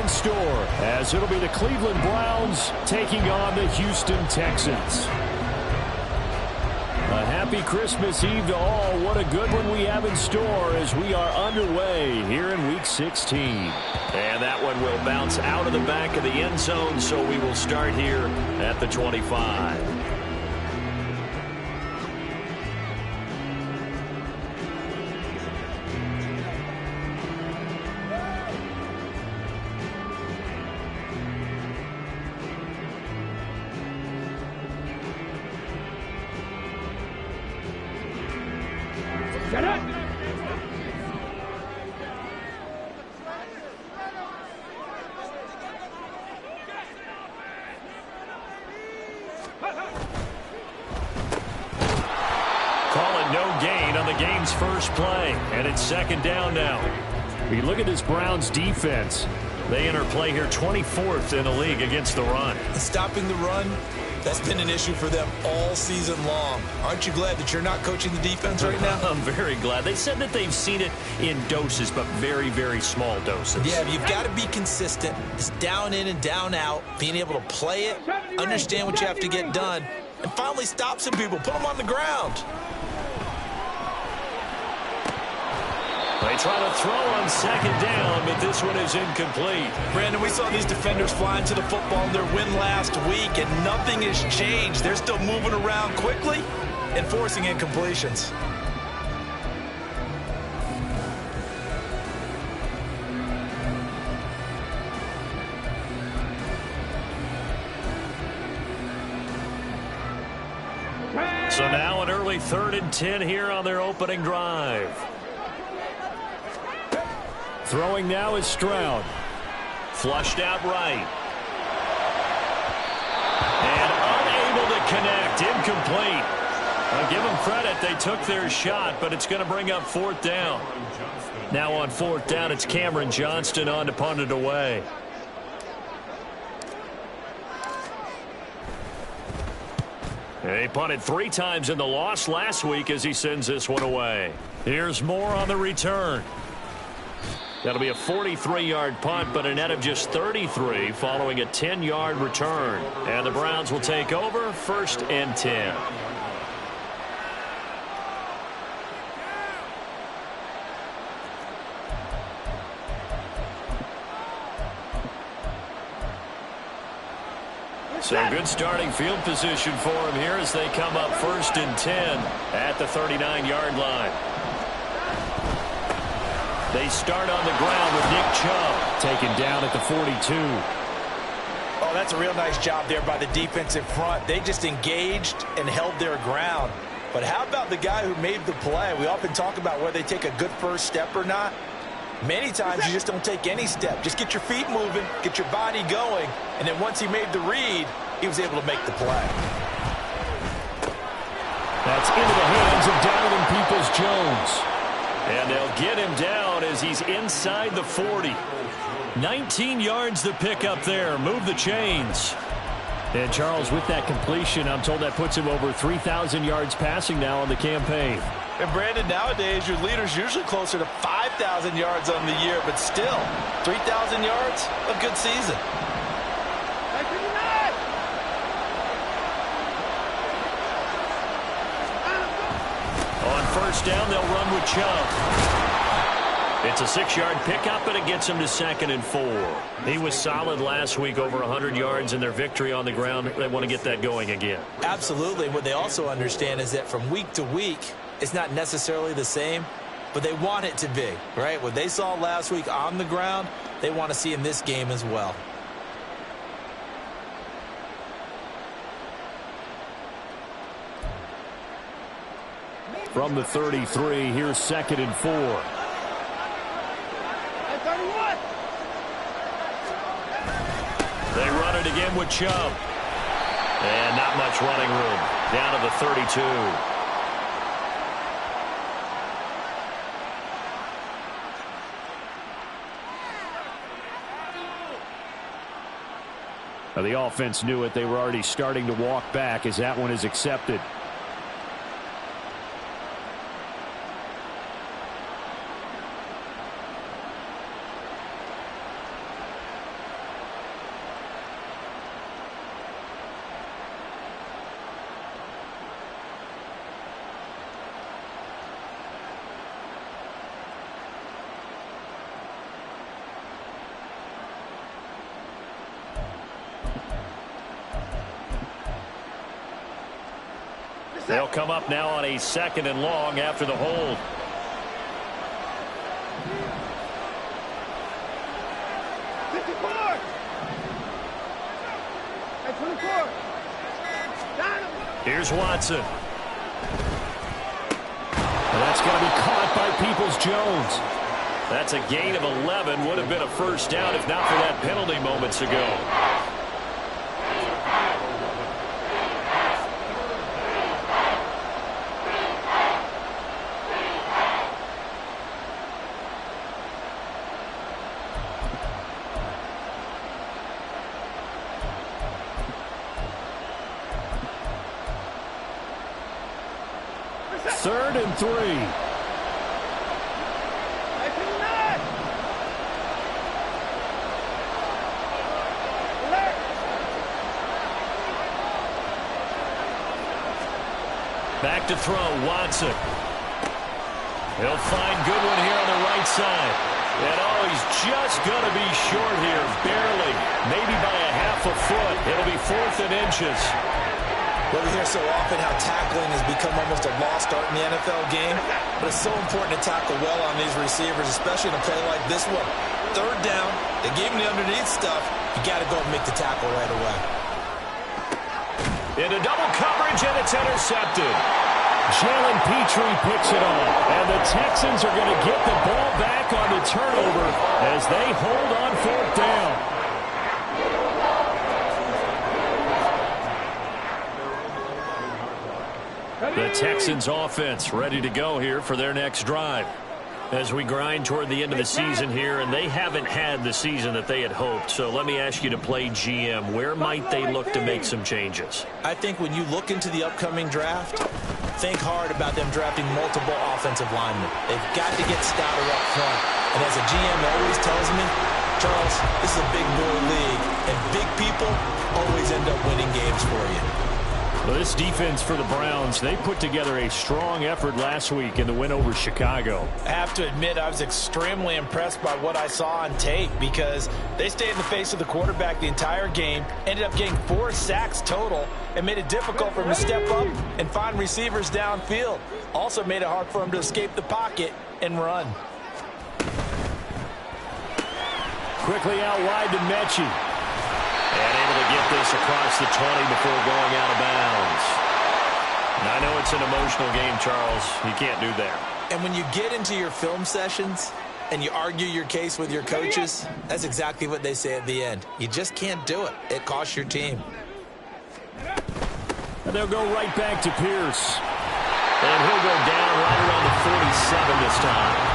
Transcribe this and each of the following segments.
in store as it'll be the Cleveland Browns taking on the Houston Texans. A happy Christmas Eve to all. What a good one we have in store as we are underway here in Week 16. And that one will bounce out of the back of the end zone, so we will start here at the 25. First play, and it's second down now. We look at this Browns defense. They enter play here 24th in the league against the run. Stopping the run, that's been an issue for them all season long. Aren't you glad that you're not coaching the defense right now? I'm very glad. They said that they've seen it in doses, but very, very small doses. Yeah, you've got to be consistent. It's down in and down out, being able to play it, understand what you have to get done, and finally stop some people, put them on the ground. They try to throw on second down, but this one is incomplete. Brandon, we saw these defenders flying to the football in their win last week, and nothing has changed. They're still moving around quickly and forcing incompletions. So now an early 3rd and 10 here on their opening drive. Throwing now is Stroud. Flushed out right. And unable to connect. Incomplete. I'll give them credit. They took their shot, but it's going to bring up 4th down. Now on 4th down, it's Cameron Johnston on to punt it away. He punted 3 times in the loss last week as he sends this one away. Here's more on the return. That'll be a 43-yard punt, but a net of just 33 following a 10-yard return. And the Browns will take over 1st and 10. So good starting field position for him here as they come up 1st and 10 at the 39-yard line. They start on the ground with Nick Chubb taken down at the 42. Oh, that's a real nice job there by the defensive front. They just engaged and held their ground. But how about the guy who made the play? We often talk about whether they take a good first step or not. Many times you just don't take any step. Just get your feet moving, get your body going, and then once he made the read, he was able to make the play. That's into the hands of Donovan Peoples-Jones. And they'll get him down as he's inside the 40. 19 yards to pick up there. Move the chains. And Charles, with that completion, I'm told that puts him over 3,000 yards passing now on the campaign. And Brandon, nowadays your leader's usually closer to 5,000 yards on the year, but still, 3,000 yards, a good season. On 1st down, they'll run with Chubb. It's a 6-yard pickup, and it gets him to 2nd and 4. He was solid last week, over 100 yards in their victory on the ground. They want to get that going again. Absolutely. What they also understand is that from week to week, it's not necessarily the same, but they want it to be, right? What they saw last week on the ground, they want to see in this game as well. From the 33, here's 2nd and 4. They run it again with Chubb. And not much running room. Down to the 32. Now, the offense knew it. They were already starting to walk back as that one is accepted. They'll come up now on a 2nd and long after the hold. Here's Watson. And that's going to be caught by Peoples-Jones. That's a gain of 11. Would have been a first down if not for that penalty moments ago. Third and 3. Back to throw, Watson. He'll find Goodwin here on the right side. And oh, he's just going to be short here, barely. Maybe by a half a foot. It'll be 4th and inches. Well, we hear so often how tackling has become almost a lost art in the NFL game, but it's so important to tackle well on these receivers, especially in a play like this one. 3rd down, they gave him the underneath stuff. You got to go and make the tackle right away. Into double coverage, and it's intercepted. Jalen Petrie picks it off, and the Texans are going to get the ball back on the turnover as they hold on 4th down. The Texans offense ready to go here for their next drive. As we grind toward the end of the season here, and they haven't had the season that they had hoped. So let me ask you to play GM. Where might they look to make some changes? I think when you look into the upcoming draft, think hard about them drafting multiple offensive linemen. They've got to get stouter up front. And as a GM always tells me, Charles, this is a big boy league, and big people always end up winning games for you. Well, this defense for the Browns, they put together a strong effort last week in the win over Chicago. I have to admit, I was extremely impressed by what I saw on tape because they stayed in the face of the quarterback the entire game, ended up getting 4 sacks total, and made it difficult for him to step up and find receivers downfield. Also made it hard for him to escape the pocket and run. Quickly out wide to Mechie. And able to get this across the 20 before going out of bounds. And I know it's an emotional game, Charles. You can't do that. And when you get into your film sessions and you argue your case with your coaches, that's exactly what they say at the end. You just can't do it. It costs your team. And they'll go right back to Pierce. And he'll go down right around the 47 this time.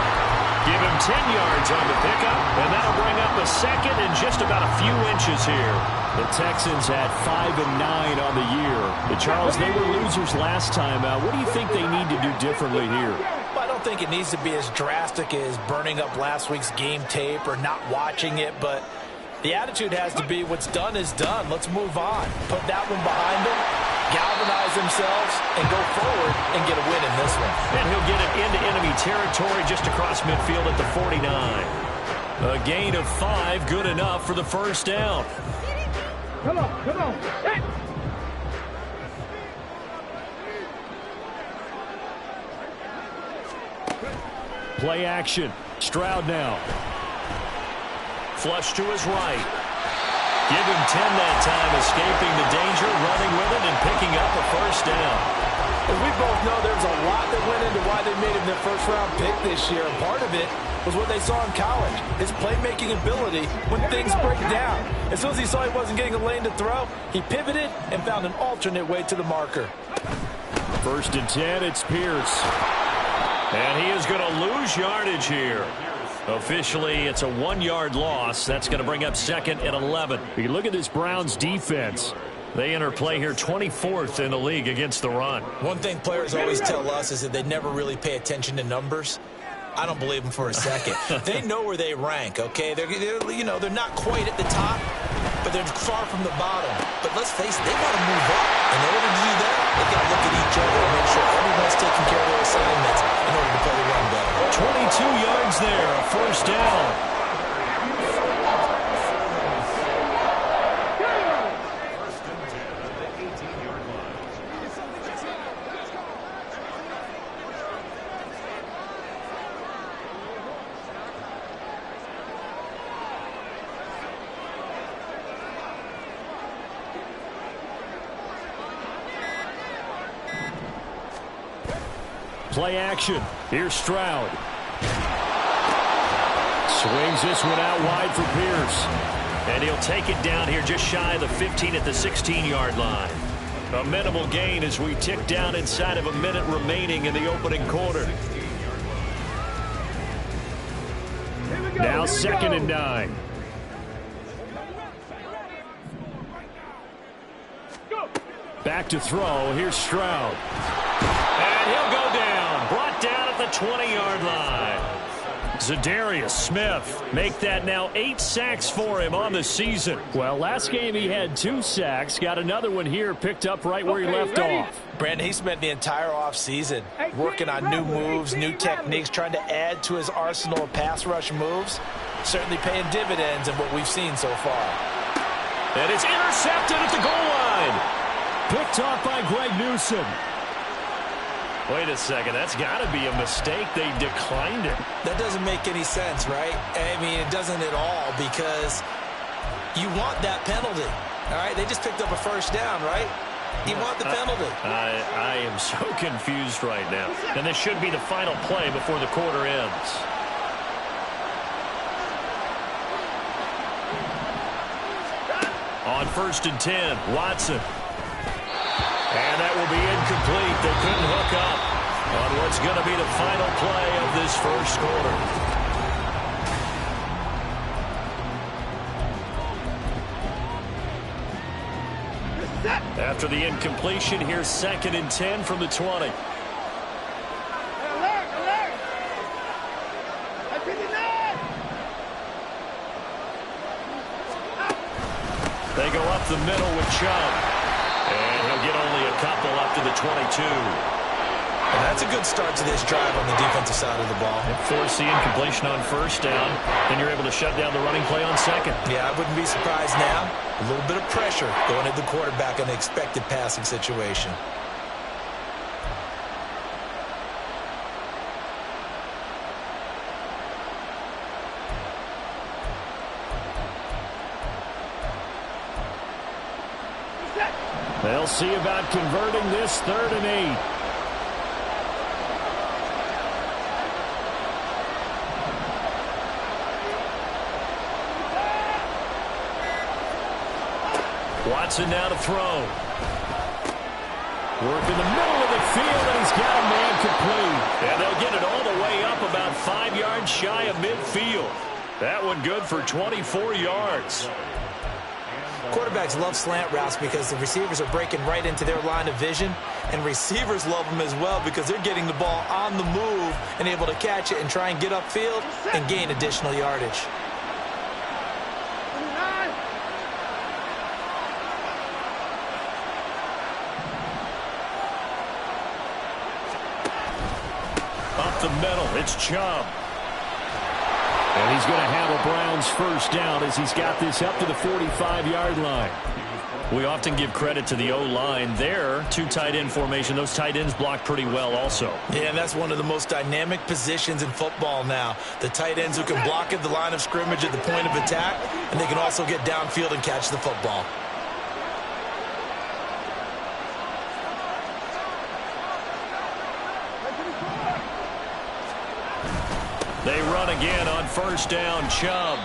Give him 10 yards on the pickup, and that'll bring up a 2nd and just about a few inches here. The Texans had 5 and 9 on the year. But Charles, they were losers last time. What do you think they need to do differently here? Well, I don't think it needs to be as drastic as burning up last week's game tape or not watching it, but the attitude has to be what's done is done. Let's move on. Put that one behind them, galvanize themselves, and go forward and get a win in this one. And he'll get it into enemy territory just across midfield at the 49. A gain of 5, good enough for the first down. Come on, come on. Hey. Play action. Stroud now. Flush to his right. Give him 10 that time, escaping the danger, running with it, and picking up a first down. As we both know, there's a lot that went into why they made him their first-round pick this year. And part of it was what they saw in college, his playmaking ability when things break down. As soon as he saw he wasn't getting a lane to throw, he pivoted and found an alternate way to the marker. 1st and 10, it's Pierce. And he is going to lose yardage here. Officially, it's a 1-yard loss. That's going to bring up 2nd and 11. You look at this Browns defense. They enter play here 24th in the league against the run. One thing players always tell us is that they never really pay attention to numbers. I don't believe them for a second. They know where they rank, okay? They're not quite at the top, but they're far from the bottom. But let's face it, they got to move up. In order to do that, they got to look at each other and make sure everyone's taking care of their assignments in order to play the run better. 22 yards there, a first down. Play action. Here's Stroud. Swings this one out wide for Pierce. And he'll take it down here just shy of the 15 at the 16-yard line. A minimal gain as we tick down inside of a minute remaining in the opening quarter. Now 2nd and 9. Back to throw. Here's Stroud. And he'll go down. Brought down at the 20-yard line. Zadarius Smith. Make that now 8 sacks for him on the season. Well, last game he had 2 sacks. Got another one here, picked up right where he left off. Brandon, he spent the entire offseason working on new moves, new techniques, trying to add to his arsenal of pass rush moves. Certainly paying dividends in what we've seen so far. And it's intercepted at the goal line. Picked off by Greg Newsome. Wait a second, that's got to be a mistake. They declined it. That doesn't make any sense, right? I mean, it doesn't at all, because you want that penalty. All right, they just picked up a first down, right? You want the penalty. I am so confused right now. And this should be the final play before the quarter ends. On 1st and 10, Watson. And that will be incomplete. They couldn't hook up on what's going to be the final play of this first quarter. After the incompletion, here's 2nd and 10 from the 20. They go up the middle with Chubb. And he'll get only a couple up to the 22. And that's a good start to this drive on the defensive side of the ball. And force the incompletion on 1st down. Then you're able to shut down the running play on 2nd. Yeah, I wouldn't be surprised now. A little bit of pressure going at the quarterback in the expected passing situation. They'll see about converting this 3rd and 8. Watson now to throw. Work in the middle of the field, and he's got a man complete. And they'll get it all the way up about 5 yards shy of midfield. That one good for 24 yards. Quarterbacks love slant routes because the receivers are breaking right into their line of vision, and receivers love them as well because they're getting the ball on the move and able to catch it and try and get upfield and gain additional yardage. Up the middle, it's Chubb. And he's going to have a Browns 1st down as he's got this up to the 45-yard line. We often give credit to the O-line. There, 2 tight end formation. Those tight ends block pretty well also. Yeah, and that's one of the most dynamic positions in football now. The tight ends who can block at the line of scrimmage at the point of attack, and they can also get downfield and catch the football. They run again on 1st down. Chubb.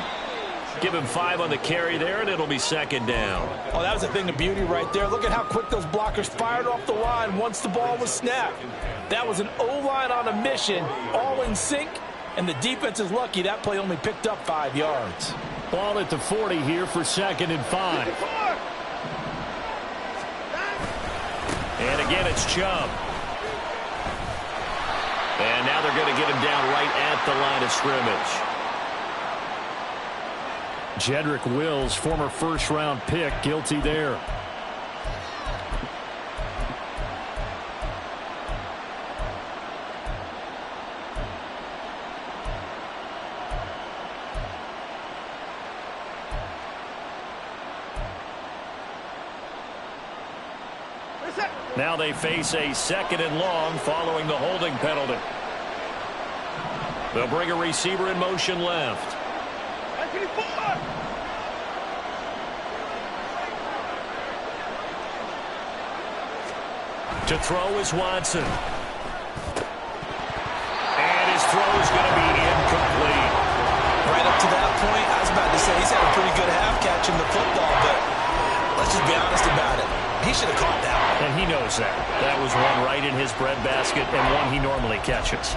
Give him 5 on the carry there, and it'll be 2nd down. Oh, that was a thing of beauty right there. Look at how quick those blockers fired off the line once the ball was snapped. That was an O-line on a mission, all in sync, and the defense is lucky that play only picked up 5 yards. Ball at the 40 here for 2nd and 5. And again, it's Chubb. And now they're going to get him down right at the line of scrimmage. Jedrick Wills, former 1st-round pick, guilty there. Now they face a 2nd and long following the holding penalty. They'll bring a receiver in motion left. To throw is Watson. say he's had a pretty good half catching the football, but let's just be honest about it. He should have caught that. And he knows that. That was one right in his breadbasket and one he normally catches.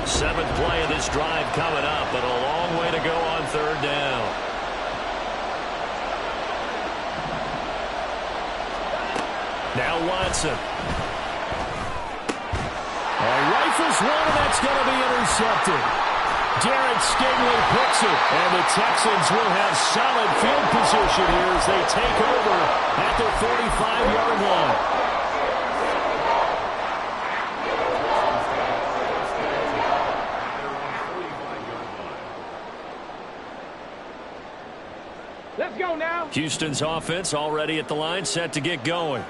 Seventh play of this drive coming up, but a long way to go on third down. Now Watson. Rifles one, and that's going to be intercepted. Derek Stingley picks it, and the Texans will have solid field position here as they take over at their 45-yard line. Let's go now. Houston's offense already at the line, set to get going.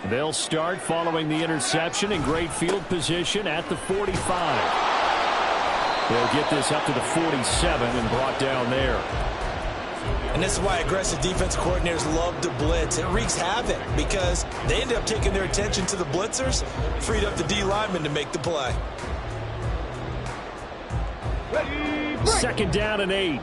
They'll start following the interception in great field position at the 45. They'll get this up to the 47 and brought down there. And this is why aggressive defense coordinators love to blitz. It wreaks havoc because they end up taking their attention to the blitzers, freed up the D lineman to make the play. Ready, break. Second down and 8.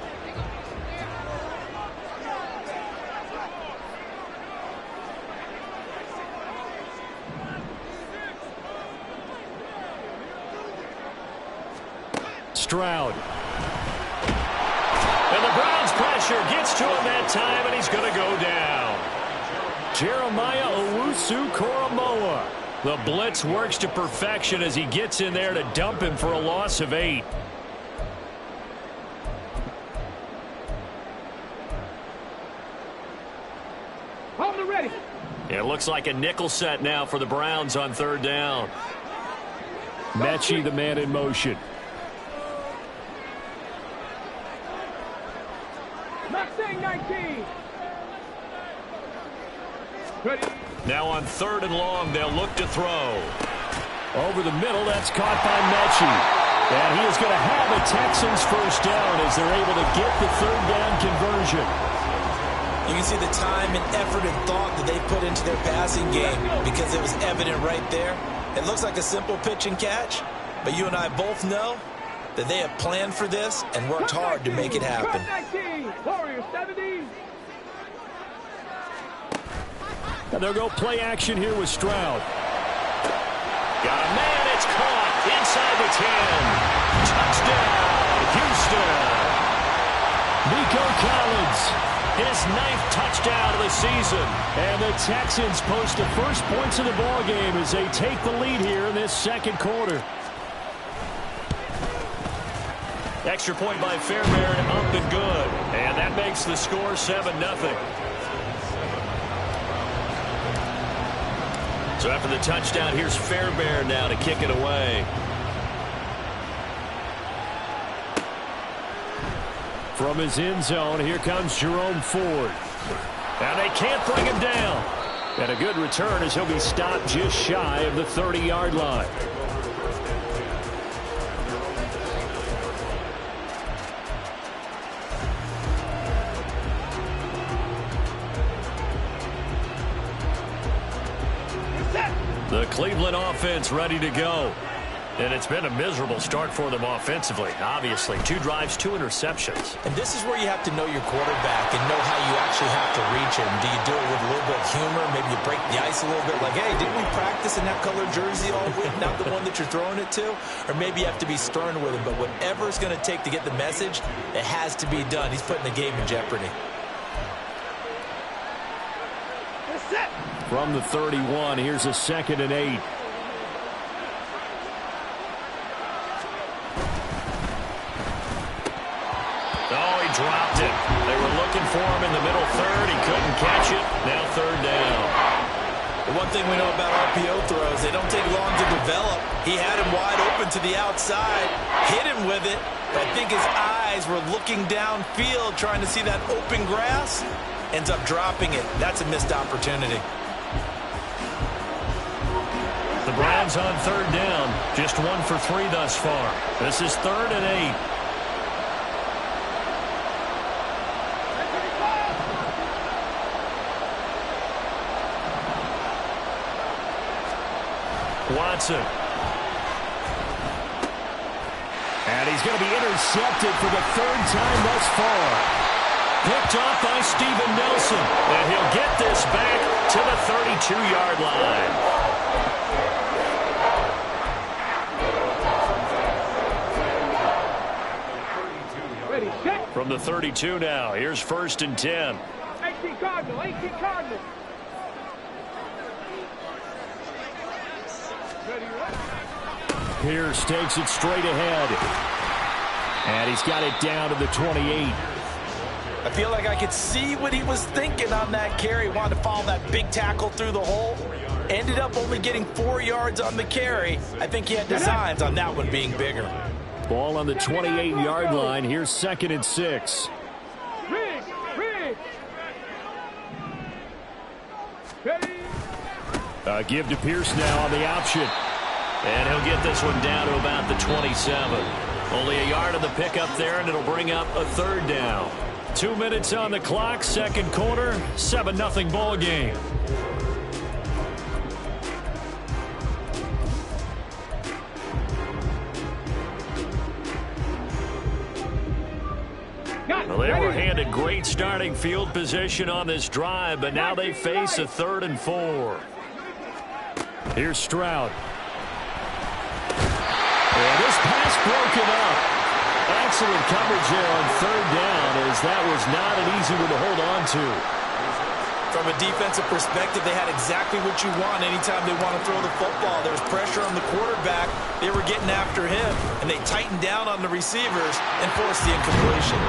Stroud. And the Browns pressure gets to him that time, and he's going to go down. Jeremiah Owusu-Koramoah. The blitz works to perfection as he gets in there to dump him for a loss of 8. Hold it ready. It looks like a nickel set now for the Browns on third down. Mechie, the man in motion. Mustang 19. Ready. Now on third and long, they'll look to throw. Over the middle, that's caught by Mechie. And he is going to have a Texans first down as they're able to get the third down conversion. You can see the time and effort and thought that they put into their passing game because it was evident right there. It looks like a simple pitch and catch, but you and I both know that they have planned for this and worked hard to make it happen. 19. Warriors 70. And they'll go play action here with Stroud. Got a man, it's caught inside the 10. Touchdown, Houston. Nico Collins, his 9th touchdown of the season. And the Texans post the first points of the ball game as they take the lead here in this second quarter. Extra point by Fairbairn, up and good. And that makes the score 7-0. So after the touchdown, here's Fairbairn now to kick it away. From his end zone, here comes Jerome Ford. And they can't bring him down. And a good return as he'll be stopped just shy of the 30-yard line. The Cleveland offense ready to go. And it's been a miserable start for them offensively. Obviously, 2 drives, 2 interceptions. And this is where you have to know your quarterback and know how you actually have to reach him. Do you do it with a little bit of humor? Maybe you break the ice a little bit. Like, hey, didn't we practice in that colored jersey all week? Not the one that you're throwing it to? Or maybe you have to be stern with him. But whatever it's going to take to get the message, it has to be done. He's putting the game in jeopardy. From the 31, here's a 2nd and 8. Oh, he dropped it. They were looking for him in the middle third. He couldn't catch it. Now third down. The one thing we know about RPO throws, they don't take long to develop. He had him wide open to the outside, hit him with it, but I think his eyes were looking downfield trying to see that open grass. Ends up dropping it. That's a missed opportunity. The Browns on third down. Just 1 for 3 thus far. This is 3rd and 8. Watson. And he's going to be intercepted for the third time thus far. Picked off by Steven Nelson. And he'll get this back to the 32-yard line. Ready, set. From the 32 now, here's 1st and 10. 18 Cardinal, 18 Cardinal. Ready, right. Pierce takes it straight ahead. And he's got it down to the 28. I feel like I could see what he was thinking on that carry. Wanted to follow that big tackle through the hole. Ended up only getting 4 yards on the carry. I think he had designs on that one being bigger. Ball on the 28-yard line. Here's 2nd and 6. Rig. Ready. Give to Pierce now on the option. And he'll get this one down to about the 27. Only a yard of the pickup there, and it'll bring up a 3rd down. 2 minutes on the clock, 2nd quarter, 7-0 ball game. Well, they were handed great starting field position on this drive, but now they face a 3rd and 4. Here's Stroud. And this pass broken up. Excellent coverage there on 3rd down, as that was not an easy one to hold on to. From a defensive perspective, they had exactly what you want anytime they want to throw the football. There was pressure on the quarterback. They were getting after him, and they tightened down on the receivers and forced the incompletion.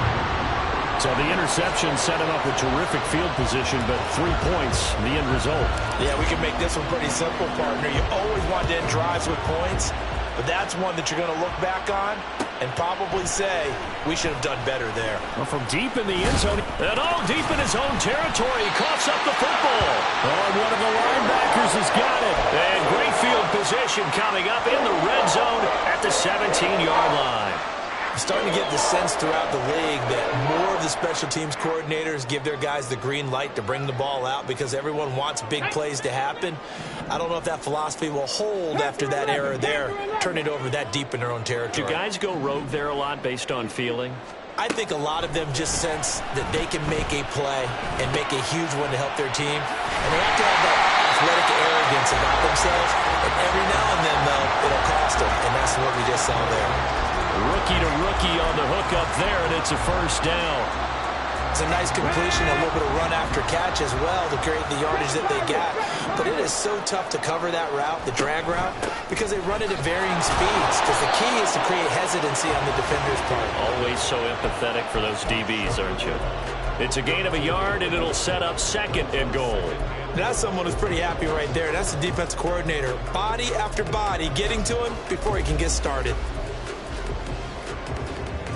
So the interception set him up with terrific field position, but 3 points, the end result. Yeah, we can make this one pretty simple, partner. You always want to end drives with points, but that's one that you're going to look back on and probably say, we should have done better there. Well, from deep in the end zone. And all deep in his own territory, he coughs up the football. Oh, one of the linebackers has got it. And great field position coming up in the red zone at the 17-yard line. I'm starting to get the sense throughout the league that more of the special teams coordinators give their guys the green light to bring the ball out because everyone wants big plays to happen. I don't know if that philosophy will hold after that error there, turn it over that deep in their own territory. Do guys go rogue there a lot based on feeling? I think a lot of them just sense that they can make a play and make a huge one to help their team. And they have to have that athletic arrogance about themselves. And every now and then, though, it'll cost them. And that's what we just saw there. Rookie to rookie on the hook up there, and it's a 1st down. It's a nice completion, a little bit of run after catch as well to create the yardage that they got. But it is so tough to cover that route, the drag route, because they run it at varying speeds. Because the key is to create hesitancy on the defender's part. Always so empathetic for those DBs, aren't you? It's a gain of a yard, and it'll set up 2nd and goal. That's someone who's pretty happy right there. That's the defense coordinator. Body after body getting to him before he can get started.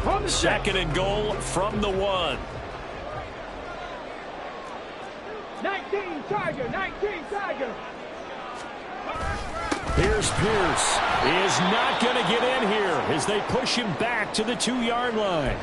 2nd and goal from the 1. 19 Tiger, 19 Tiger. Here's Pierce. He is not going to get in here as they push him back to the 2-yard line.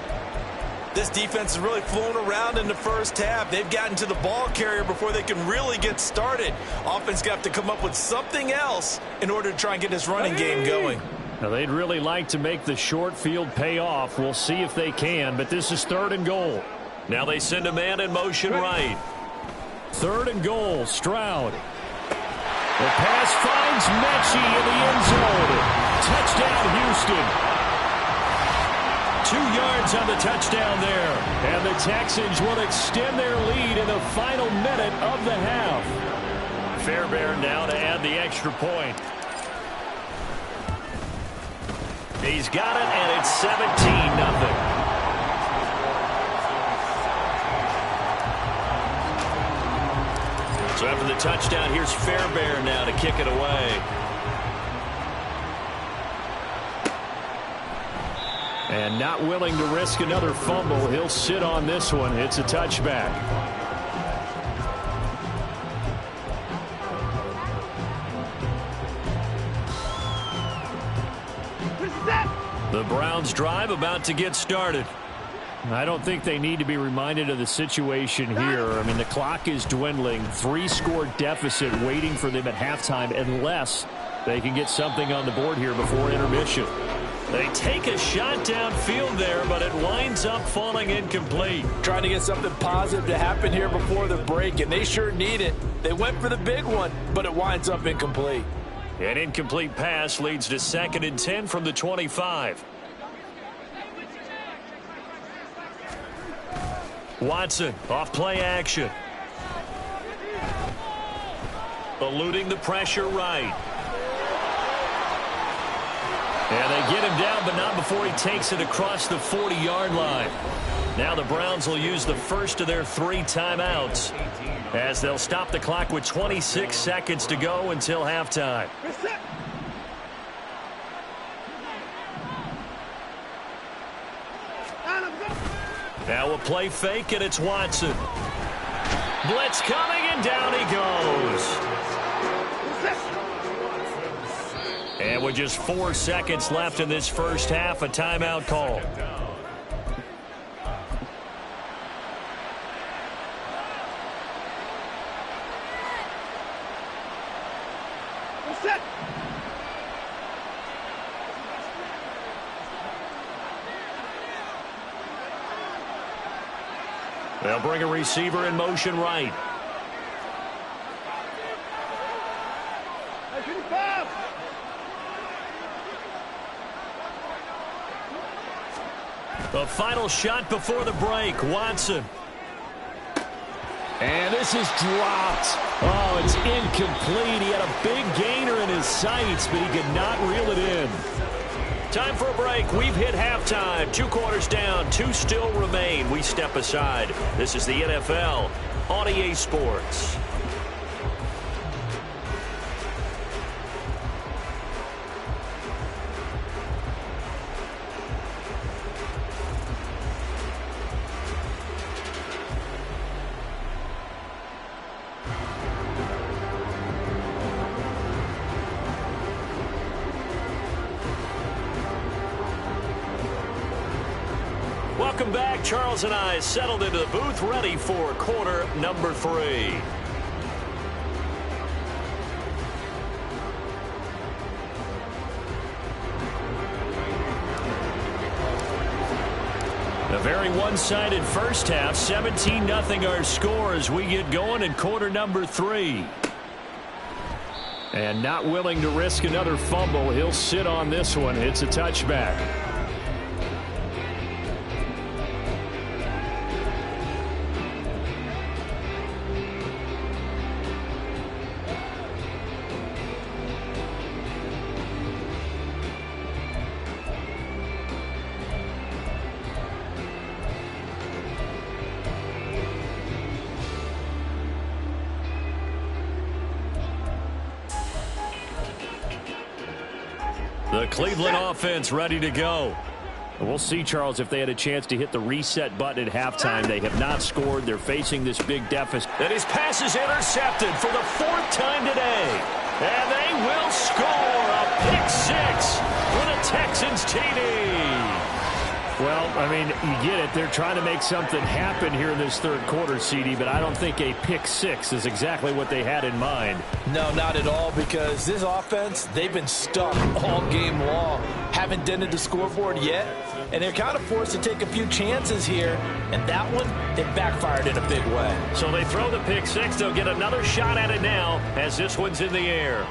This defense has really flown around in the first half. They've gotten to the ball carrier before they can really get started. Offense got to come up with something else in order to try and get this running game going. Now, they'd really like to make the short field pay off. We'll see if they can, but this is 3rd and goal. Now they send a man in motion right. 3rd and goal, Stroud. The pass finds Mechie in the end zone. Touchdown, Houston. 2 yards on the touchdown there. And the Texans will extend their lead in the final minute of the half. Fairbairn now to add the extra point. He's got it, and it's 17-0. So after the touchdown, here's Fairbairn now to kick it away. And not willing to risk another fumble, he'll sit on this one. It's a touchback. The Browns drive about to get started. I don't think they need to be reminded of the situation here. I mean, the clock is dwindling. 3-score deficit waiting for them at halftime unless They can get something on the board here before intermission. They take a shot downfield there, but it winds up falling incomplete. Trying to get something positive to happen here before the break, and they sure need it. They went for the big one, but it winds up incomplete. An incomplete pass leads to 2nd and 10 from the 25. Watson off play action. Eluding the pressure right. And they get him down, but not before he takes it across the 40-yard line. Now the Browns will use the first of their 3 timeouts as they'll stop the clock with 26 seconds to go until halftime. Now a play fake, and it's Watson. Blitz coming, and down he goes. And with just 4 seconds left in this first half, a timeout call. They'll bring a receiver in motion right. The final shot before the break, Watson. And this is dropped. Oh, it's incomplete. He had a big gainer in his sights, but he could not reel it in. Time for a break. We've hit halftime. 2 quarters down, 2 still remain. We step aside. This is the NFL on EA Sports. Welcome back. Charles and I settled into the booth, ready for quarter number 3. A very one-sided first half. 17-0 our score as we get going in quarter number 3. And not willing to risk another fumble. He'll sit on this one. It's a touchback. The Cleveland offense ready to go. We'll see, Charles, if they had a chance to hit the reset button at halftime. They have not scored. They're facing this big deficit. And his pass is intercepted for the 4th time today. And they will score a pick 6 for the Texans TD. Well, I mean, you get it. They're trying to make something happen here in this third quarter, CD, but I don't think a pick 6 is exactly what they had in mind. No, not at all, because this offense, they've been stuck all game long. Haven't dented the scoreboard yet, and they're kind of forced to take a few chances here, and that one, it backfired in a big way. So they throw the pick 6. They'll get another shot at it now as this one's in the air.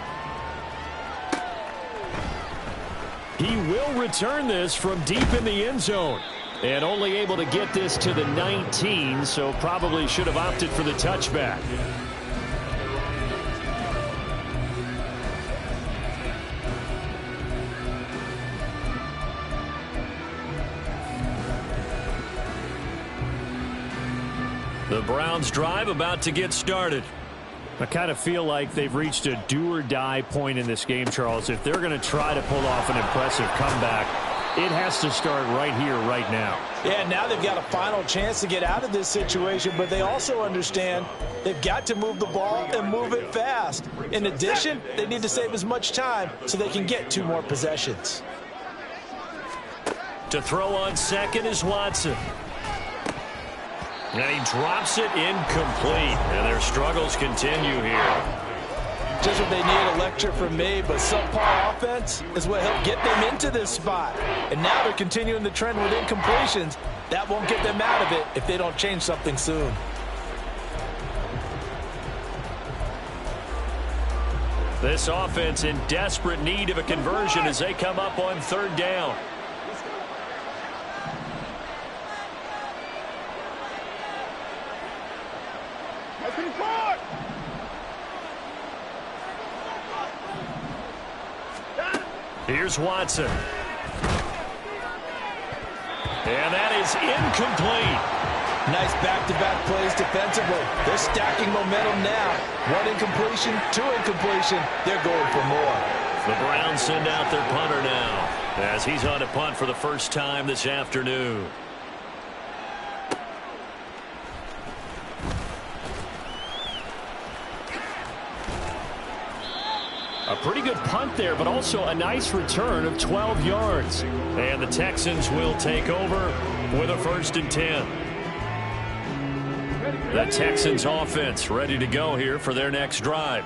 He will return this from deep in the end zone. And only able to get this to the 19, so probably should have opted for the touchback. The Browns drive about to get started. I kind of feel like they've reached a do-or-die point in this game, Charles. If they're going to try to pull off an impressive comeback, it has to start right here, right now. Yeah, now they've got a final chance to get out of this situation, but they also understand they've got to move the ball and move it fast. In addition, they need to save as much time so they can get 2 more possessions. To throw on second is Watson. And he drops it incomplete. And their struggles continue here. Just what they need, a lecture from me, but subpar offense is what helped get them into this spot. And now they're continuing the trend with incompletions. That won't get them out of it if they don't change something soon. This offense in desperate need of a conversion as they come up on third down. Here's Watson. And that is incomplete. Nice back-to-back plays defensively. They're stacking momentum now. One incompletion, two incompletion. They're going for more. The Browns send out their punter now as he's on to punt for the first time this afternoon. A pretty good punt there, but also a nice return of 12 yards. And the Texans will take over with a 1st and 10. The Texans offense ready to go here for their next drive.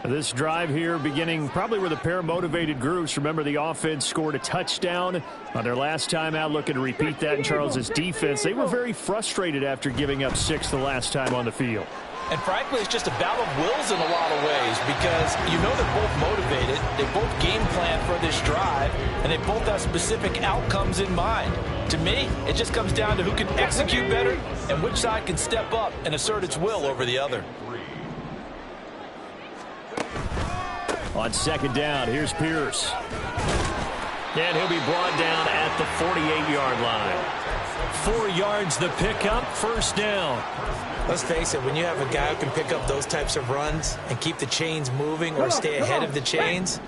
This drive here beginning probably with a pair of motivated groups. Remember, the offense scored a touchdown on their last time out, looking to repeat that in Charles's defense. They were very frustrated after giving up 6 the last time on the field. And frankly, it's just a battle of wills in a lot of ways because you know they're both motivated, they both game plan for this drive, and they both have specific outcomes in mind. To me, it just comes down to who can execute better and which side can step up and assert its will over the other. On 2nd down, here's Pierce. And he'll be brought down at the 48-yard line. 4 yards the pickup, 1st down. Let's face it, when you have a guy who can pick up those types of runs and keep the chains moving or stay ahead of the chains,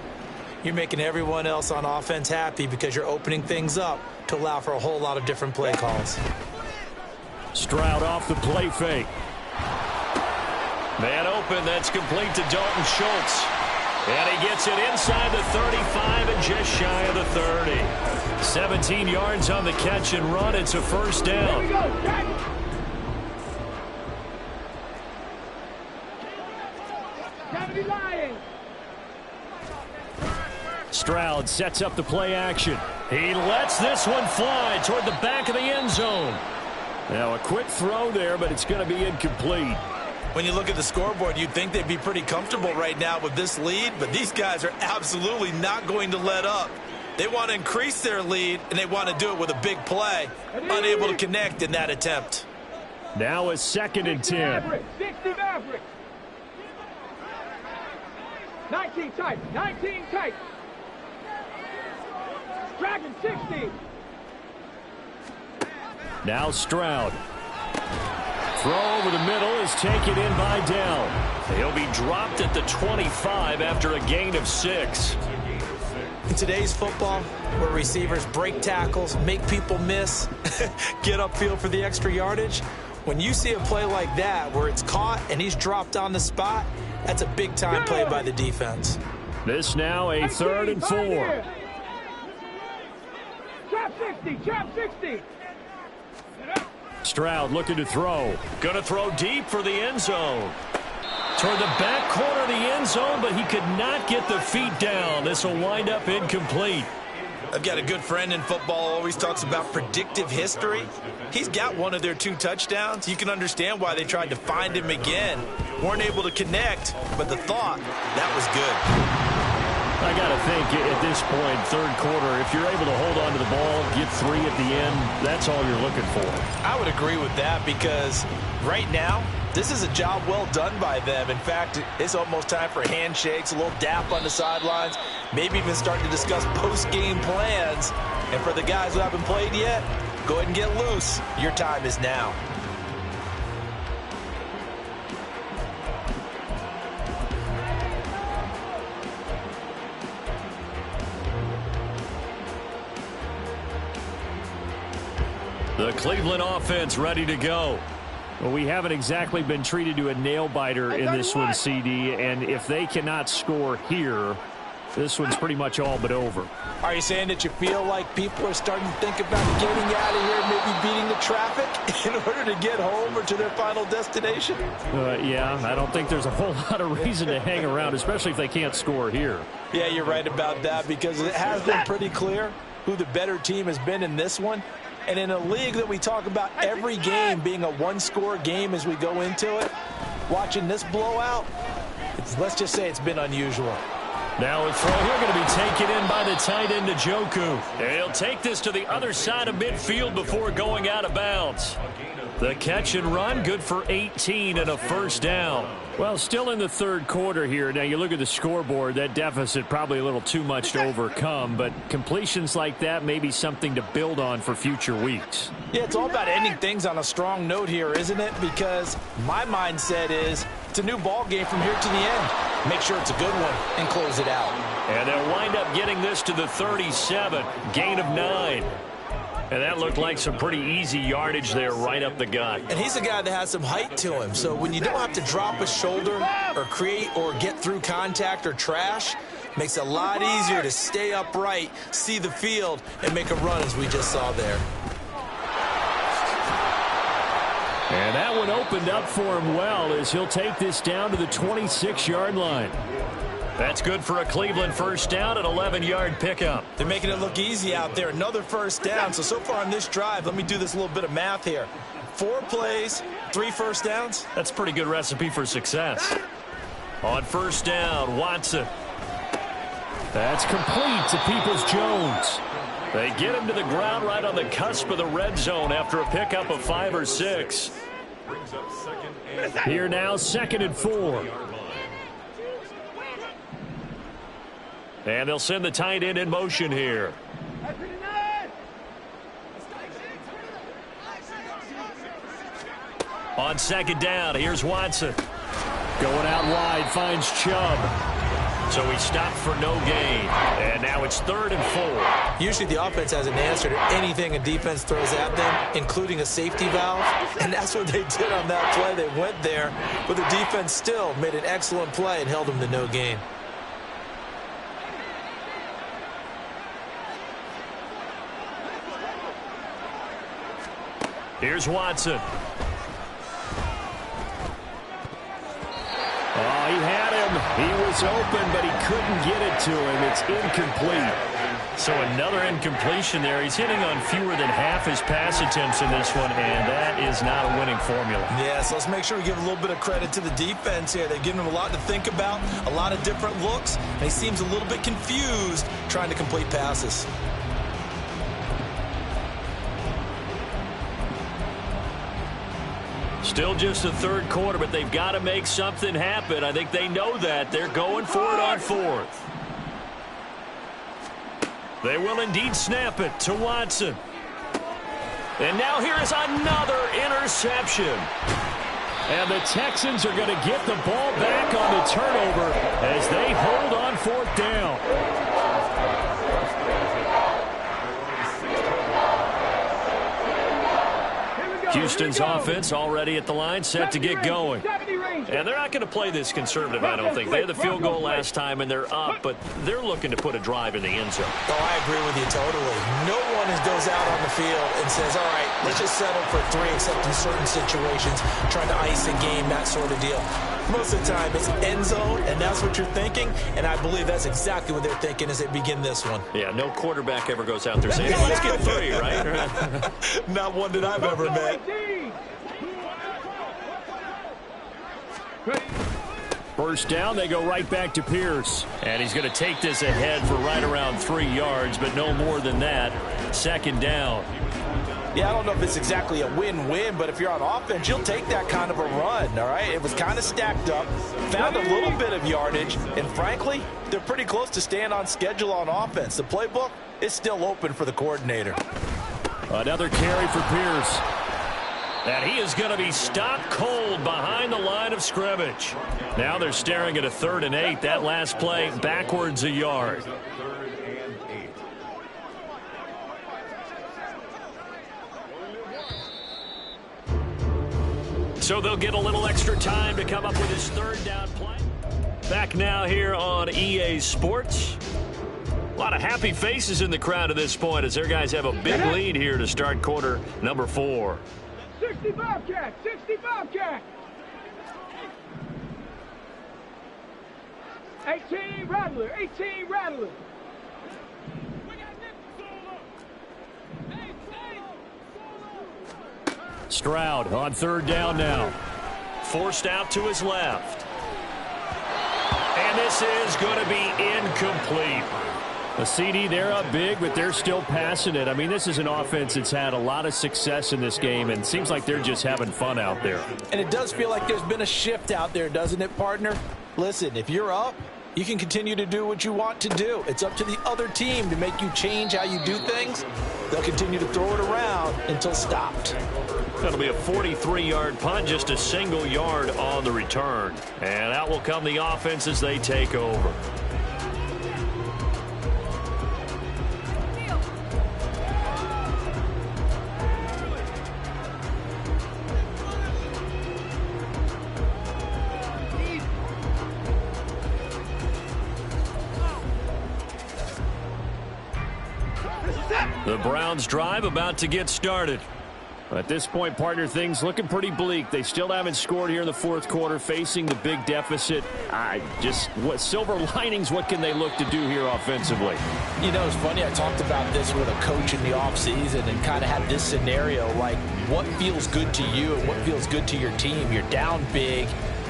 you're making everyone else on offense happy because you're opening things up to allow for a whole lot of different play calls. Stroud off the play fake. Man open, that's complete to Dalton Schultz. And he gets it inside the 35 and just shy of the 30. 17 yards on the catch and run. It's a 1st down. Stroud sets up the play action. He lets this one fly toward the back of the end zone. Now a quick throw there, but it's going to be incomplete. When you look at the scoreboard, you'd think they'd be pretty comfortable right now with this lead, but these guys are absolutely not going to let up. They want to increase their lead, and they want to do it with a big play. Unable to connect in that attempt. Now a 2nd and 10. 60 Maverick. 19 tight. 19 tight. Dragon 60. Now Stroud. Throw over the middle is taken in by Dell. He'll be dropped at the 25 after a gain of 6. In today's football, where receivers break tackles, make people miss, get upfield for the extra yardage, when you see a play like that where it's caught and he's dropped on the spot, that's a big-time play by the defense. This now a 3rd and 4. Trap 60. Trap 60. Stroud looking to throw. Going to throw deep for the end zone. Toward the back corner of the end zone, but he could not get the feet down. This will wind up incomplete. I've got a good friend in football, always talks about predictive history. He's got one of their 2 touchdowns. You can understand why they tried to find him again. Weren't able to connect, but the thought, that was good. I got to think at this point, 3rd quarter, if you're able to hold on to the ball, get 3 at the end, that's all you're looking for. I would agree with that because right now, this is a job well done by them. In fact, it's almost time for handshakes, a little dap on the sidelines, maybe even starting to discuss post-game plans. And for the guys who haven't played yet, go ahead and get loose. Your time is now. The Cleveland offense ready to go. Well, we haven't exactly been treated to a nail-biter in this one, CD, and if they cannot score here, This one's pretty much all but over. Are you saying that you feel like people are starting to think about getting out of here, maybe beating the traffic in order to get home or to their final destination? Yeah, I don't think there's a whole lot of reason to hang around, especially if they can't score here. Yeah, you're right about that, because it has been pretty clear who the better team has been in this one. And in a league that we talk about every game being a one-score game as we go into it, watching this blowout, let's just say it's been unusual. Now a throw here going to be taken in by the tight end Njoku. And he'll take this to the other side of midfield before going out of bounds. The catch and run, good for 18 and a first down. Well, still in the third quarter here. Now you look at the scoreboard, that deficit probably a little too much to overcome, but completions like that may be something to build on for future weeks. Yeah, it's all about ending things on a strong note here, isn't it? Because my mindset is it's a new ball game from here to the end. Make sure it's a good one and close it out. And they'll wind up getting this to the 37, gain of 9. And that looked like some pretty easy yardage there right up the gut. And he's a guy that has some height to him. So when you don't have to drop a shoulder or create or get through contact or trash, makes it a lot easier to stay upright, see the field, and make a run as we just saw there. And that one opened up for him well as he'll take this down to the 26-yard line. That's good for a Cleveland first down, an 11-yard pickup. They're making it look easy out there. Another first down. So far on this drive, let me do this little bit of math here. 4 plays, 3 first downs. That's a pretty good recipe for success. On first down, Watson. That's complete to Peoples-Jones. They get him to the ground right on the cusp of the red zone after a pickup of 5 or 6. Here now, 2nd and 4. And they'll send the tight end in motion here. On 2nd down, here's Watson. Going out wide, finds Chubb. So he stopped for no gain. And now it's 3rd and 4. Usually the offense has an answer to anything a defense throws at them, including a safety valve. And that's what they did on that play. They went there, but the defense still made an excellent play and held them to no gain. Here's Watson. Oh, he had him. He was open, but he couldn't get it to him. It's incomplete. So another incompletion there. He's hitting on fewer than half his pass attempts in this one, and that is not a winning formula. Yeah, so let's make sure we give a little bit of credit to the defense here. They've given him a lot to think about, a lot of different looks, and he seems a little bit confused trying to complete passes. Still just the third quarter, but they've got to make something happen. I think they know that. They're going for it on 4th. They will indeed snap it to Watson. And now here is another interception. And the Texans are going to get the ball back on the turnover as they hold on 4th down. Houston's offense already at the line, set to get going. And they're not going to play this conservative, I don't think. They had the field goal last time, and they're up, but they're looking to put a drive in the end zone. Oh, I agree with you totally. No one goes out on the field and says, all right, let's just settle for 3, except in certain situations, trying to ice a game, that sort of deal. Most of the time, it's end zone, and that's what you're thinking, and I believe that's exactly what they're thinking as they begin this one. Yeah, no quarterback ever goes out there saying, hey, let's get 3, right? Not one that I've ever met. First down, they go right back to Pierce. And he's going to take this ahead for right around 3 yards, but no more than that. 2nd down. Yeah, I don't know if it's exactly a win-win, but if you're on offense, you'll take that kind of a run, all right? It was kind of stacked up, found a little bit of yardage, and frankly, they're pretty close to staying on schedule on offense. The playbook is still open for the coordinator. Another carry for Pierce. And he is going to be stopped cold behind the line of scrimmage. Now they're staring at a 3rd and 8. That last play backwards a yard. So they'll get a little extra time to come up with his 3rd down play. Back now here on EA Sports. A lot of happy faces in the crowd at this point as their guys have a big lead here to start quarter number 4. 65 cat, 65 cat. 18 Rattler, 18 Rattler. Stroud on third down now. Forced out to his left. And this is going to be incomplete. A CD, they're up big, but they're still passing it. I mean, this is an offense that's had a lot of success in this game, and it seems like they're just having fun out there. And it does feel like there's been a shift out there, doesn't it, partner? Listen, if you're up, you can continue to do what you want to do. It's up to the other team to make you change how you do things. They'll continue to throw it around until stopped. That'll be a 43-yard punt, just a single yard on the return. And out will come the offense as they take over. The Browns drive about to get started. At this point, partner, things looking pretty bleak. They still haven't scored here in the fourth quarter, facing the big deficit. What silver linings, what can they look to do here offensively? You know, it's funny, I talked about this with a coach in the offseason and kind of had this scenario, like what feels good to you and what feels good to your team. You're down big.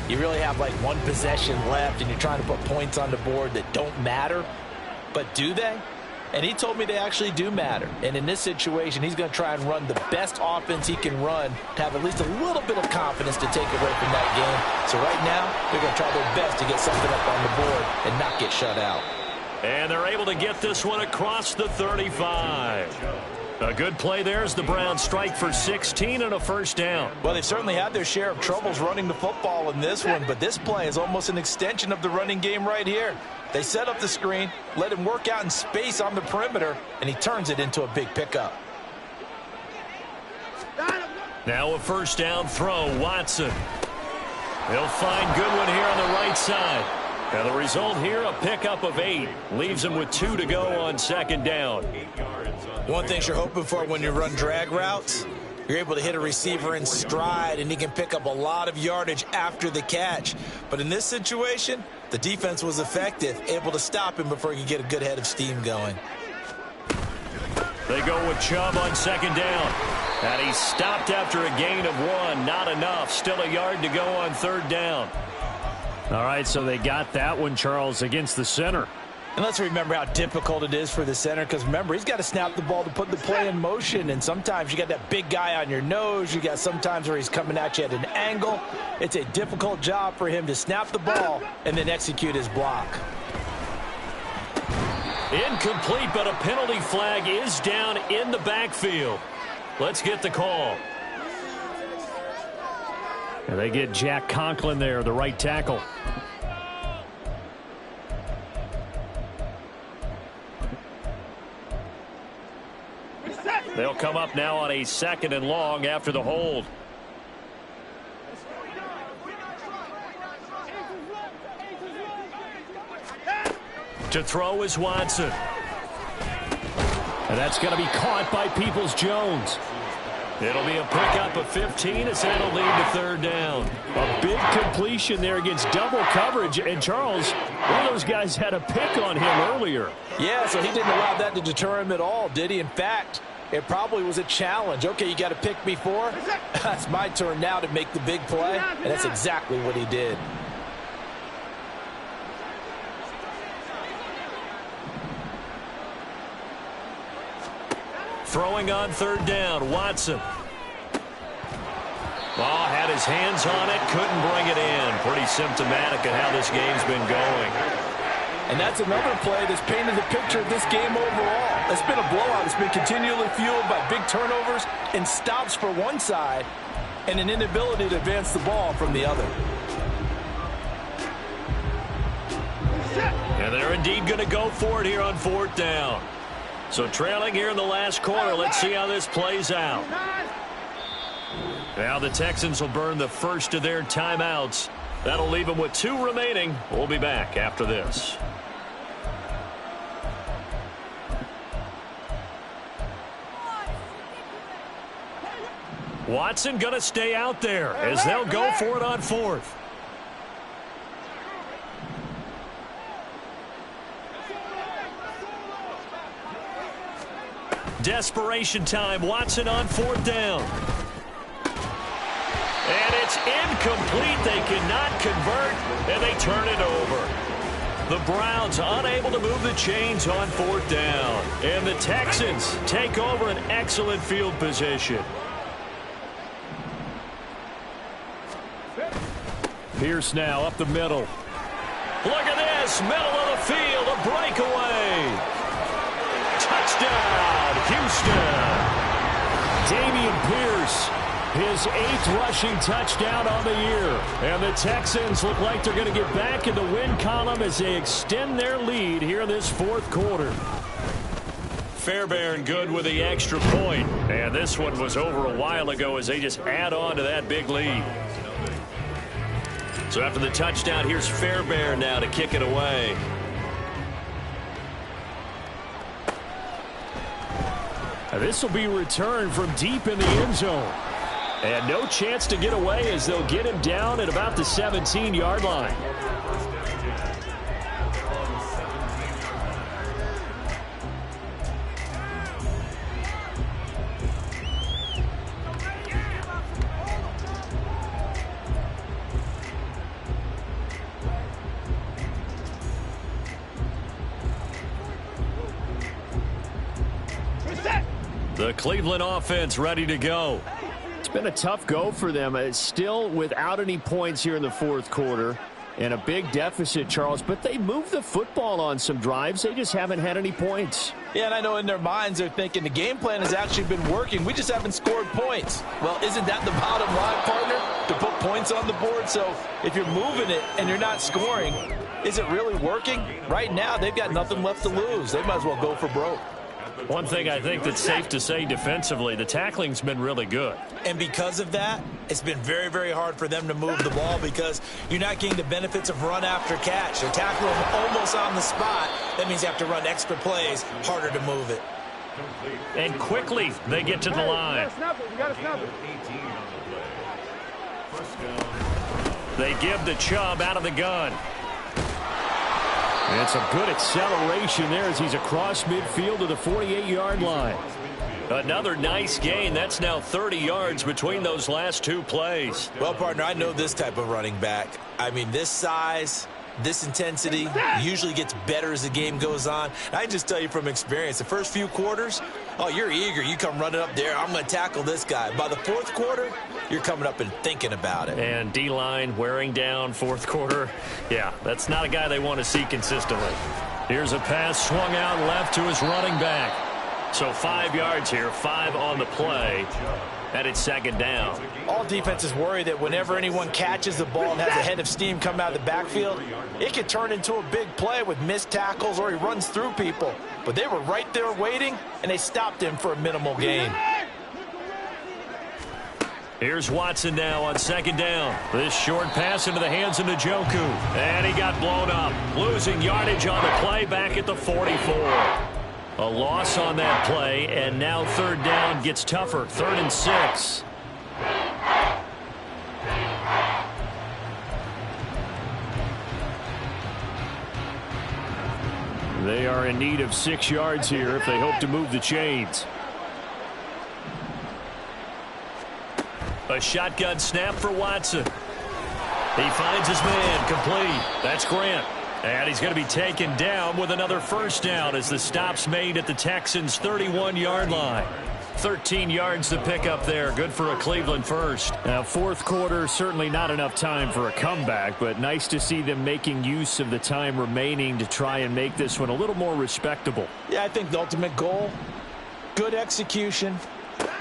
You really have like one possession left, and you're trying to put points on the board that don't matter. But do they? And he told me they actually do matter. And in this situation, he's going to try and run the best offense he can run to have at least a little bit of confidence to take away from that game. So right now, they're going to try their best to get something up on the board and not get shut out. And they're able to get this one across the 35. A good play there as the Browns strike for 16 and a first down. Well, they've certainly had their share of troubles running the football in this one, but this play is almost an extension of the running game right here. They set up the screen, let him work out in space on the perimeter, and he turns it into a big pickup. Now a first down throw, Watson. He'll find Goodwin here on the right side. Now the result here, a pickup of 8. Leaves him with 2 to go on second down. One thing you're hoping for when you run drag routes, you're able to hit a receiver in stride, and he can pick up a lot of yardage after the catch. But in this situation, the defense was effective, able to stop him before he could get a good head of steam going. They go with Chubb on second down. And he's stopped after a gain of 1. Not enough. Still a yard to go on third down. All right, so they got that one, Charles, against the center. And let's remember how difficult it is for the center, because remember, he's got to snap the ball to put the play in motion, and sometimes you got that big guy on your nose. You got sometimes where he's coming at you at an angle. It's a difficult job for him to snap the ball and then execute his block. Incomplete, but a penalty flag is down in the backfield. Let's get the call. And they get Jack Conklin there, the right tackle. They'll come up now on a second and long after the hold. To throw is Watson. And that's going to be caught by Peoples-Jones. It'll be a pickup of 15 as that'll lead to third down. A big completion there against double coverage. And Charles, one of those guys had a pick on him earlier. Yeah, so he didn't allow that to deter him at all, did he? In fact, it probably was a challenge. Okay, you got to pick me 4. That's my turn now to make the big play, and that's exactly what he did. Throwing on third down, Watson. Ball had his hands on it, couldn't bring it in. Pretty symptomatic of how this game's been going. And that's another play that's painted the picture of this game overall. It's been a blowout. It's been continually fueled by big turnovers and stops for one side and an inability to advance the ball from the other. And they're indeed going to go for it here on fourth down. So trailing here in the last quarter. Let's see how this plays out. Now the Texans will burn the first of their timeouts That'll leave him with 2 remaining. We'll be back after this. Watson going to stay out there as they'll go for it on 4th. Desperation time. Watson on 4th down. And it's incomplete. They cannot convert, and they turn it over. The Browns unable to move the chains on 4th down. And the Texans take over an excellent field position. Pierce now up the middle. Look at this. Middle of the field. A breakaway. Touchdown, Houston. Dameon Pierce, his 8th rushing touchdown on the year. And the Texans look like they're going to get back in the win column as they extend their lead here in this 4th quarter. Fairbairn good with the extra point. And this one was over a while ago as they just add on to that big lead. So after the touchdown, here's Fairbairn now to kick it away. This will be returned from deep in the end zone. And no chance to get away as they'll get him down at about the 17-yard line. The Cleveland offense ready to go. It's been a tough go for them. It's still without any points here in the 4th quarter. And a big deficit, Charles. But they moved the football on some drives. They just haven't had any points. Yeah, and I know in their minds they're thinking the game plan has actually been working. We just haven't scored points. Well, isn't that the bottom line, partner? To put points on the board. So if you're moving it and you're not scoring, is it really working? Right now, they've got nothing left to lose. They might as well go for broke. One thing I think that's safe to say defensively, the tackling's been really good. And because of that, it's been very, very hard for them to move the ball because you're not getting the benefits of run after catch. They're tackling them almost on the spot. That means you have to run extra plays, harder to move it. And quickly, they get to the line. They give the Chubb out of the gun. And some good acceleration there as he's across midfield to the 48-yard line. Another nice gain. That's now 30 yards between those last 2 plays. Well, partner, I know this type of running back. I mean, this size, this intensity usually gets better as the game goes on. And I just tell you from experience, the first few quarters, oh, you're eager. You come running up there. I'm going to tackle this guy. By the 4th quarter, you're coming up and thinking about it. And D-line wearing down 4th quarter. Yeah, that's not a guy they want to see consistently. Here's a pass swung out left to his running back. So 5 yards here, 5 on the play. And it's 2nd down. All defenses worry that whenever anyone catches the ball and has a head of steam come out of the backfield, it could turn into a big play with missed tackles or he runs through people. But they were right there waiting, and they stopped him for a minimal gain. Here's Watson now on 2nd down. This short pass into the hands of Njoku. And he got blown up. Losing yardage on the play back at the 44. A loss on that play, and now 3rd down gets tougher. 3rd and 6. They are in need of 6 yards here if they hope to move the chains. A shotgun snap for Watson. He finds his man complete. That's Grant. And he's going to be taken down with another 1st down as the stop's made at the Texans' 31-yard line. 13 yards to pick up there. Good for a Cleveland first. Now, 4th quarter, certainly not enough time for a comeback, but nice to see them making use of the time remaining to try and make this one a little more respectable. Yeah, I think the ultimate goal, good execution,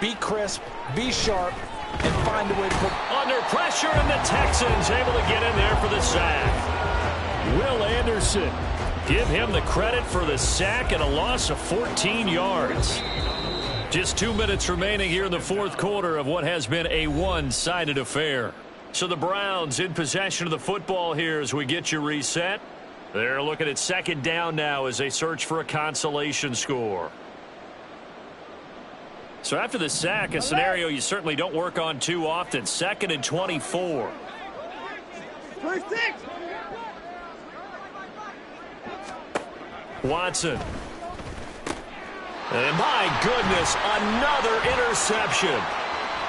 be crisp, be sharp, and find a way to put under pressure, and the Texans able to get in there for the sack. Will Anderson. Give him the credit for the sack and a loss of 14 yards. Just 2 minutes remaining here in the 4th quarter of what has been a one-sided affair. So the Browns in possession of the football here as we get you reset. They're looking at second down now as they search for a consolation score. So after the sack, a scenario you certainly don't work on too often. 2nd and 24. Watson. And my goodness, another interception.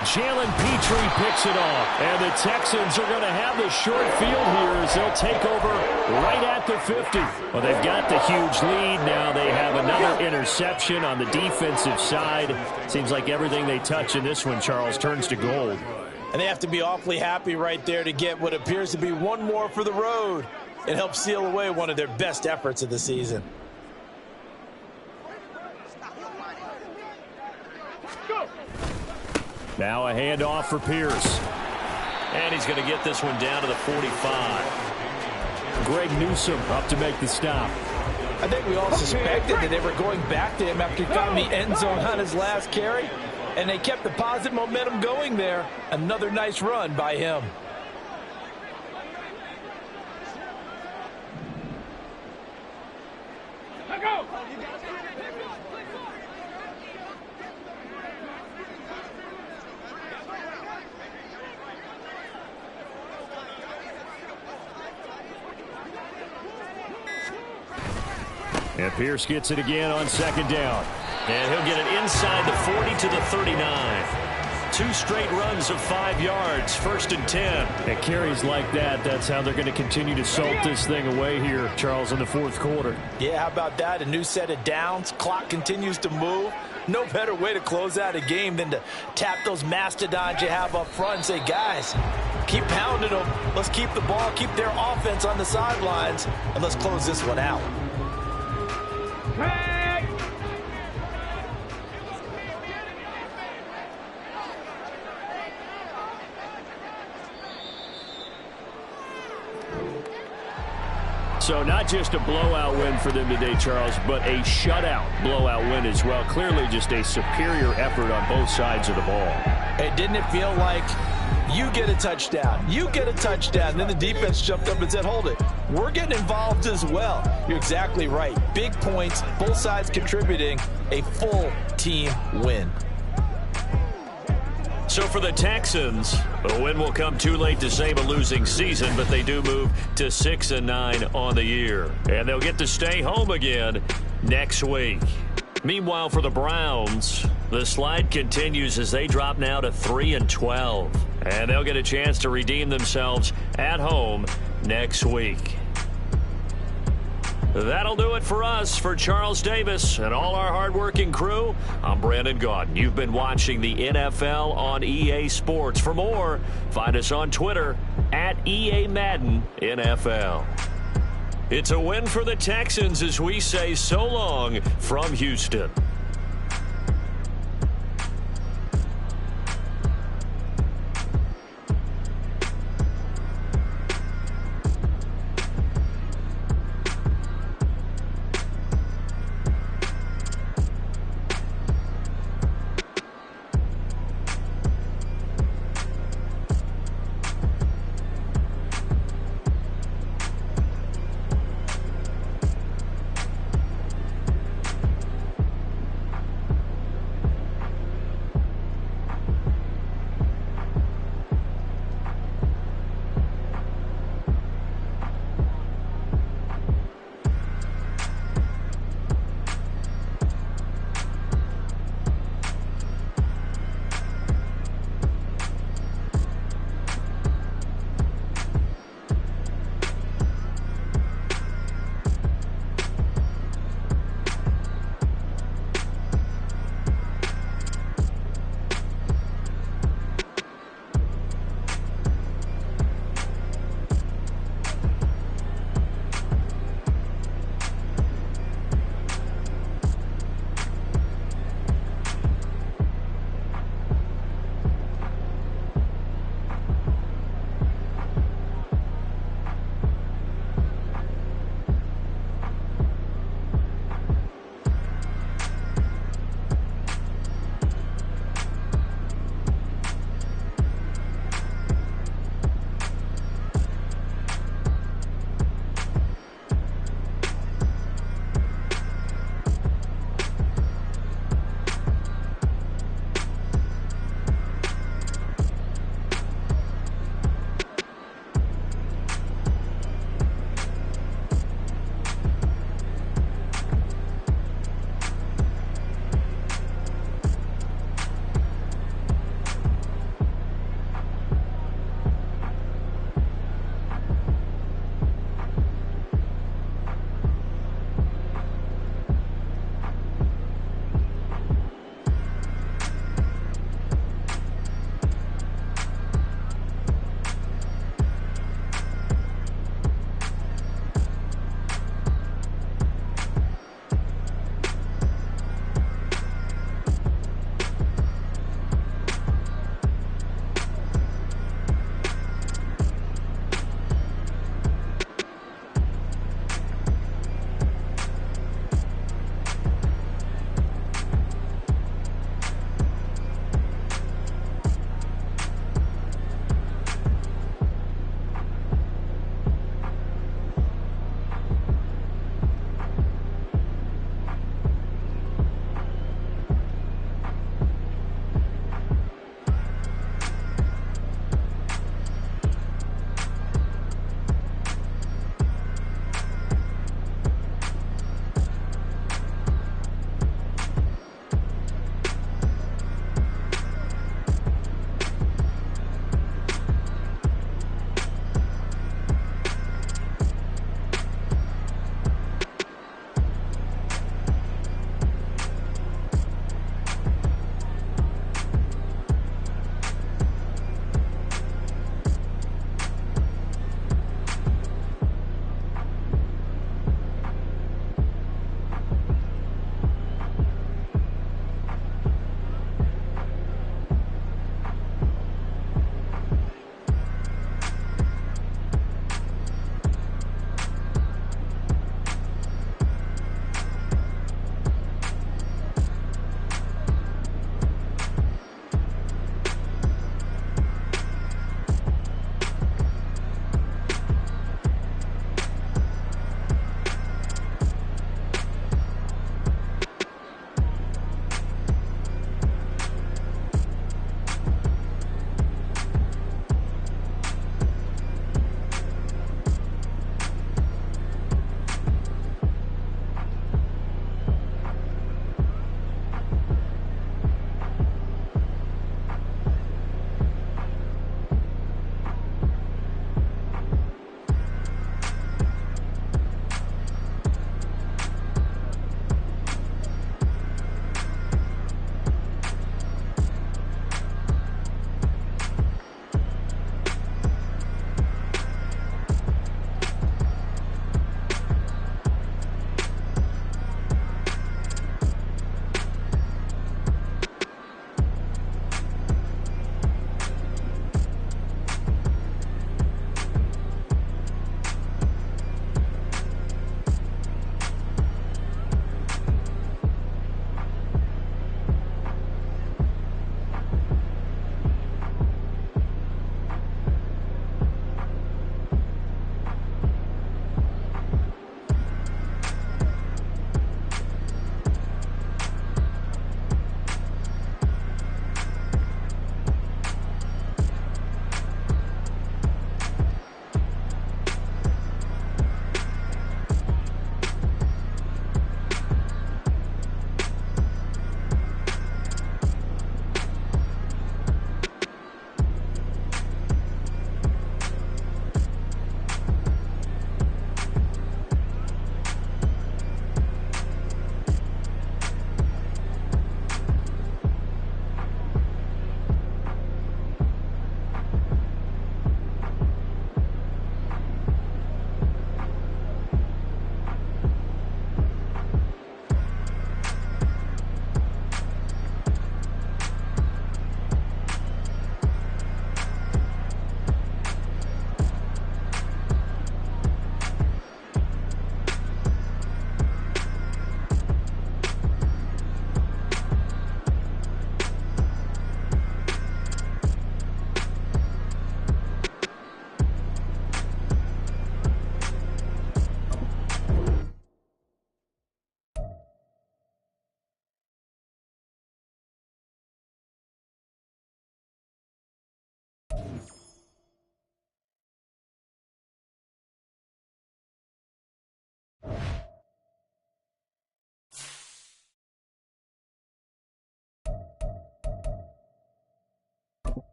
Jalen Petrie picks it off, and the Texans are going to have the short field here as they'll take over right at the 50. Well, they've got the huge lead. Now they have another interception on the defensive side. Seems like everything they touch in this one, Charles, turns to gold. And they have to be awfully happy right there to get what appears to be one more for the road. It helps seal away one of their best efforts of the season. Now a handoff for Pierce. And he's going to get this one down to the 45. Greg Newsome up to make the stop. I think we all suspected that they were going back to him after he found the end zone on his last carry. And they kept the positive momentum going there. Another nice run by him. Go! And Pierce gets it again on second down. And he'll get it inside the 40 to the 39. 2 straight runs of 5 yards, 1st and 10. And carries like that, that's how they're going to continue to salt this thing away here, Charles, in the 4th quarter. Yeah, how about that? A new set of downs. Clock continues to move. No better way to close out a game than to tap those mastodons you have up front and say, guys, keep pounding them. Let's keep the ball, keep their offense on the sidelines, and let's close this one out. Hey! So not just a blowout win for them today, Charles, but a shutout blowout win as well. Clearly just a superior effort on both sides of the ball. Hey, didn't it feel like you get a touchdown, you get a touchdown, and then the defense jumped up and said, hold it, we're getting involved as well. You're exactly right. Big points, both sides contributing, a full team win. So for the Texans, a win will come too late to save a losing season, but they do move to 6-9 on the year. And they'll get to stay home again next week. Meanwhile, for the Browns, the slide continues as they drop now to 3-12. And they'll get a chance to redeem themselves at home next week. That'll do it for us. For Charles Davis and all our hardworking crew, I'm Brandon Gaudin. You've been watching the NFL on EA Sports. For more, find us on Twitter at EA Madden NFL. It's a win for the Texans as we say so long from Houston.